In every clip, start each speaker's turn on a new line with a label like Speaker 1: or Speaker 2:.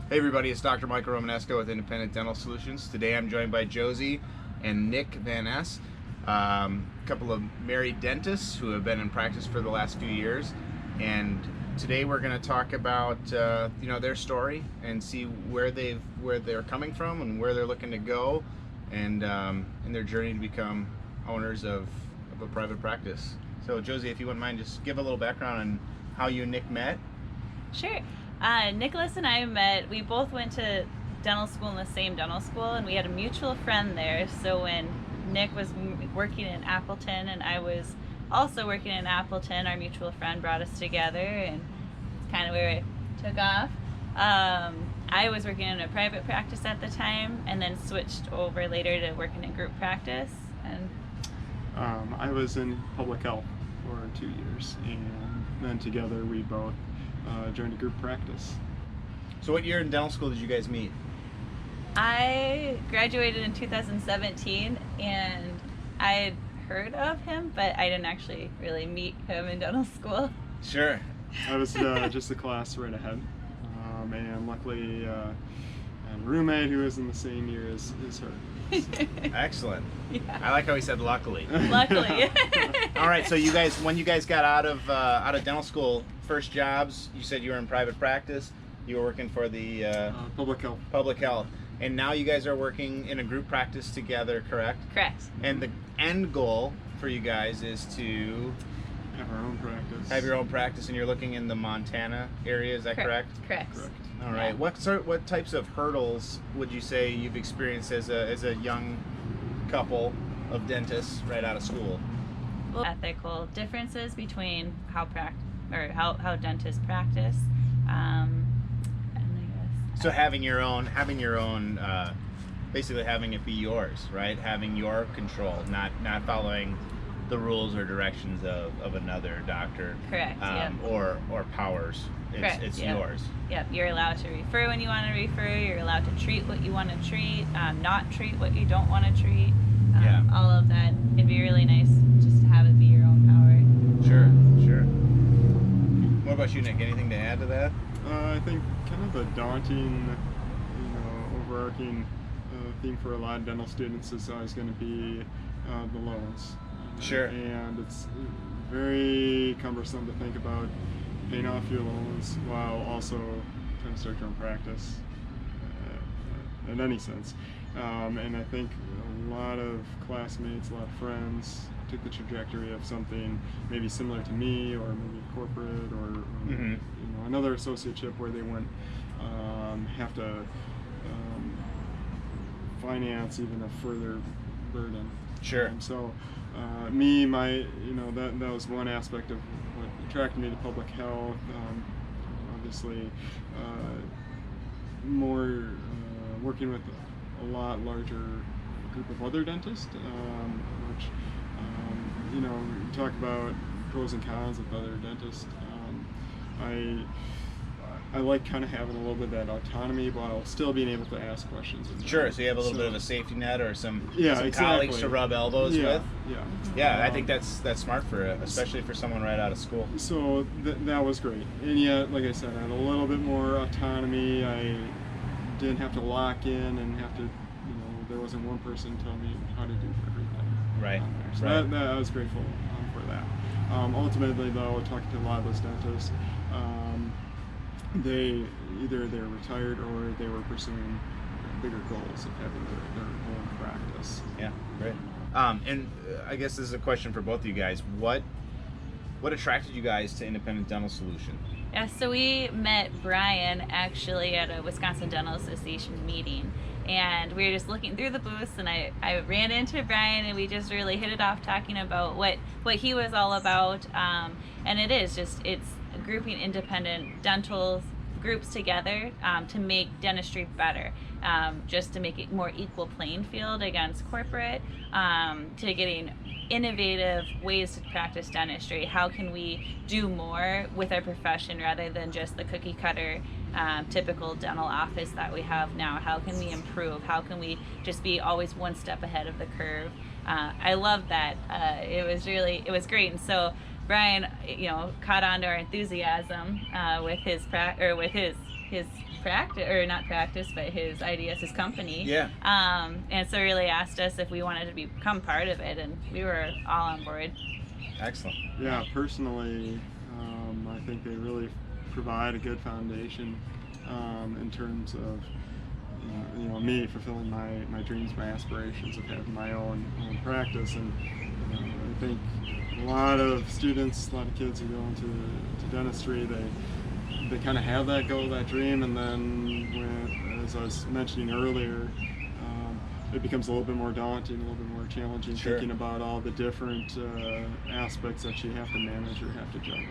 Speaker 1: Hey everybody, it's Dr. Michael Romanesco with Independent Dental Solutions. Today I'm joined by Josie and Nick VanEss, a couple of married dentists who have been in practice for the last few years. And today we're going to talk about their story and see where they're coming from and where they're looking to go, and in their journey to become owners of a private practice. So Josie, if you wouldn't mind, just give a little background on how you and Nick met.
Speaker 2: Sure. Nicholas and I met, we both went to dental school in the same dental school, and we had a mutual friend there. So when Nick was working in Appleton and I was also working in Appleton, our mutual friend brought us together, and it's kind of where it took off. I was working in a private practice at the time and then switched over later to working in group practice. And
Speaker 3: I was in public health for 2 years, and then together we both joined a group practice.
Speaker 1: So what year in dental school did you guys meet?
Speaker 2: I graduated in 2017, and I had heard of him, but I didn't actually really meet him in dental school.
Speaker 1: Sure.
Speaker 3: I was just a class right ahead, and luckily I had a roommate who was in the same year as her.
Speaker 1: Excellent.
Speaker 2: Yeah.
Speaker 1: I like how he said luckily.
Speaker 2: Luckily.
Speaker 1: All right, so when you guys got out of dental school, first jobs, you said you were in private practice. You were working for the
Speaker 3: Public health.
Speaker 1: Public health, and now you guys are working in a group practice together, correct?
Speaker 2: Correct.
Speaker 1: And the end goal for you guys is to
Speaker 3: Have our own practice.
Speaker 1: have your own practice, and you're looking in the Montana area. Is that correct?
Speaker 2: Correct.
Speaker 3: Correct.
Speaker 1: All right.
Speaker 2: Yeah.
Speaker 1: What types of hurdles would you say you've experienced as a young couple of dentists right out of school?
Speaker 2: Ethical differences between how dentists practice, and I guess.
Speaker 1: So having your own, basically having it be yours, right? Having your control, not following the rules or directions of another doctor.
Speaker 2: Correct. Yep.
Speaker 1: Or powers.
Speaker 2: Correct,
Speaker 1: It's
Speaker 2: yep.
Speaker 1: yours.
Speaker 2: Yep, you're allowed to refer when you want to refer. You're allowed to treat what you want to treat, not treat what you don't want to treat.
Speaker 1: Yeah.
Speaker 2: All of that. It'd be really nice just to have it be your own power.
Speaker 1: Sure. What about you, Nick? Anything to add to that?
Speaker 3: I think kind of the daunting, overarching theme for a lot of dental students is always going to be the loans.
Speaker 1: Sure.
Speaker 3: And it's very cumbersome to think about paying off your loans while also trying to start your own practice in any sense. And I think a lot of classmates, a lot of friends took the trajectory of something maybe similar to me, or maybe corporate, or
Speaker 1: Mm-hmm.
Speaker 3: Another associateship where they wouldn't have to finance even a further burden.
Speaker 1: Sure.
Speaker 3: That was one aspect of what attracted me to public health. Obviously, more working with a lot larger group of other dentists, which you talk about pros and cons with other dentists. I like kind of having a little bit of that autonomy while still being able to ask questions.
Speaker 1: Sure, so you have a little bit of a safety net or some
Speaker 3: exactly.
Speaker 1: colleagues to rub elbows with.
Speaker 3: Yeah.
Speaker 1: I think that's smart especially for someone right out of school.
Speaker 3: So that was great, and yet, like I said, I had a little bit more autonomy. I didn't have to lock in and have to, there wasn't one person telling me how to do everything.
Speaker 1: Right.
Speaker 3: So
Speaker 1: Right.
Speaker 3: that I was grateful for that. Ultimately, though, talking to a lot of those dentists, they were retired or they were pursuing bigger goals of having their own practice.
Speaker 1: Yeah, great. And I guess this is a question for both of you guys. What attracted you guys to Independent Dental Solution?
Speaker 2: Yeah, so we met Brian actually at a Wisconsin Dental Association meeting, and we were just looking through the booths, and I ran into Brian, and we just really hit it off talking about what he was all about. And it's grouping independent dental groups together to make dentistry better, just to make it more equal playing field against corporate, to getting innovative ways to practice dentistry. How can we do more with our profession rather than just the cookie cutter typical dental office that we have now? How can we improve? How can we just be always one step ahead of the curve? I love that. It was great. And so Brian, caught on to our enthusiasm with his his practice, or not practice, but his IDS, his company.
Speaker 1: Yeah.
Speaker 2: And so really asked us if we wanted to become part of it, and we were all on board.
Speaker 1: Excellent.
Speaker 3: Yeah, personally, I think they really provide a good foundation in terms of me fulfilling my dreams, my aspirations of having my own practice. And I think a lot of students, a lot of kids who go into dentistry, they kind of have that goal, that dream, and then as I was mentioning earlier, it becomes a little bit more daunting, a little bit more challenging,
Speaker 1: Sure.
Speaker 3: thinking about all the different aspects that you have to manage or have to juggle.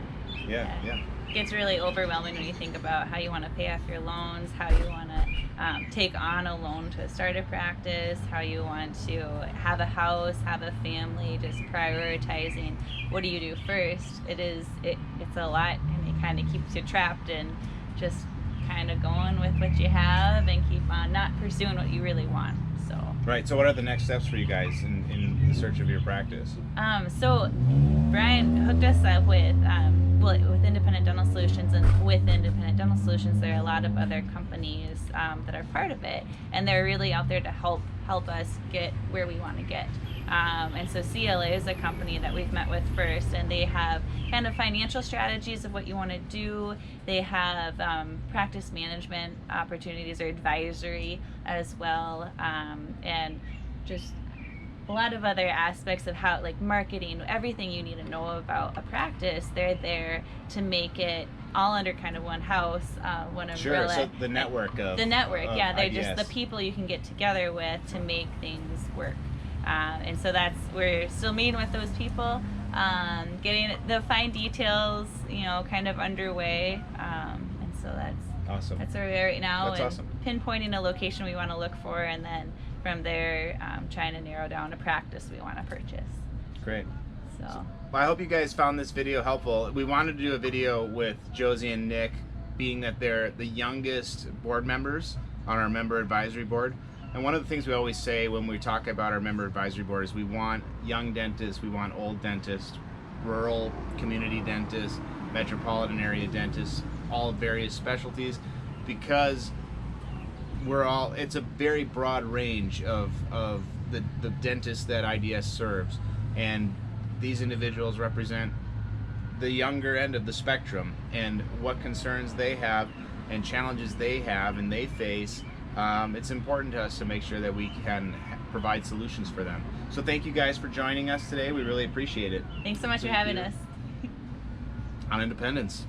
Speaker 1: Yeah, yeah.
Speaker 2: It gets really overwhelming when you think about how you want to pay off your loans, how you want to take on a loan to start a practice, how you want to have a house, have a family, just prioritizing what do you do first. It's a lot, and it kind of keeps you trapped in just kind of going with what you have and keep on not pursuing what you really want. So
Speaker 1: Right. So what are the next steps for you guys in the search of your practice?
Speaker 2: so Brian hooked us up with with Independent Dental Solutions, and with Independent Dental Solutions there are a lot of other companies that are part of it, and they're really out there to help us get where we want to get. And so CLA is a company that we've met with first, and they have kind of financial strategies of what you want to do. They have practice management opportunities or advisory as well, and just a lot of other aspects of how, like marketing, everything you need to know about a practice. They're there to make it all under kind of one house, one umbrella.
Speaker 1: Sure. So the network of
Speaker 2: yeah, they're
Speaker 1: IDS.
Speaker 2: just the people you can get together with to make things work. And so we're still meeting with those people, getting the fine details, kind of underway. And so
Speaker 1: Awesome.
Speaker 2: that's where we are right now.
Speaker 1: That's
Speaker 2: and
Speaker 1: awesome.
Speaker 2: Pinpointing a location we want to look for, and then from there, trying to narrow down a practice we want to purchase.
Speaker 1: Great.
Speaker 2: So
Speaker 1: Well, I hope you guys found this video helpful. We wanted to do a video with Josie and Nick, being that they're the youngest board members on our member advisory board. And one of the things we always say when we talk about our member advisory board is we want young dentists, we want old dentists, rural community dentists, metropolitan area dentists, all various specialties, because it's a very broad range of the dentists that IDS serves, and these individuals represent the younger end of the spectrum, and what concerns they have and challenges they have and they face. It's important to us to make sure that we can provide solutions for them. So thank you guys for joining us today. We really appreciate it.
Speaker 2: thanks so much for
Speaker 3: Thank
Speaker 2: having
Speaker 3: you.
Speaker 2: us.
Speaker 1: On Independence.